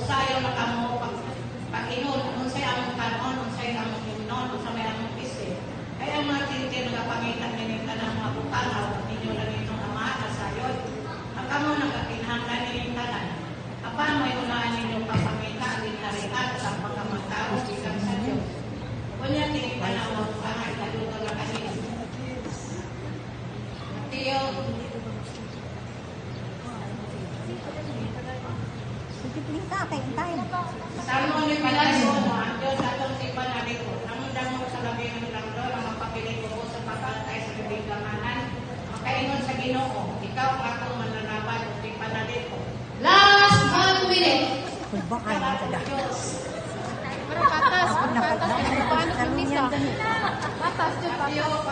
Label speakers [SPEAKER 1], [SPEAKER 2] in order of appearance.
[SPEAKER 1] usayo na kamo pag-inon, unsay among kanon, unsay among himnon, unsay may among piste. Ay ang mga tintin nga pangitan ninyo tanang mga butanaw, ninyo na ninyong ama, kasayod. Ang kamo nagkakinahanglan ninyong tanan. Apan may unaan ninyo kapangita, linharian, sa pagkamagtao, bilang sa Diyos. Kunya tingin ka na mga butanaw, italuto na kanina. Tiyo, Salmo ni Palayo, ang Diyos atong sipan na rito. Namundang mo sa labi ng langdo, ang magpapilit ko sa pagkantay sa labing gamanan. Makaingon sa Ginoo, ikaw ang atong mananapan o sipan na rito.
[SPEAKER 2] Last 1 minute.
[SPEAKER 1] Diyos.
[SPEAKER 2] Patas. Paano kung misa? Patas, Diyos.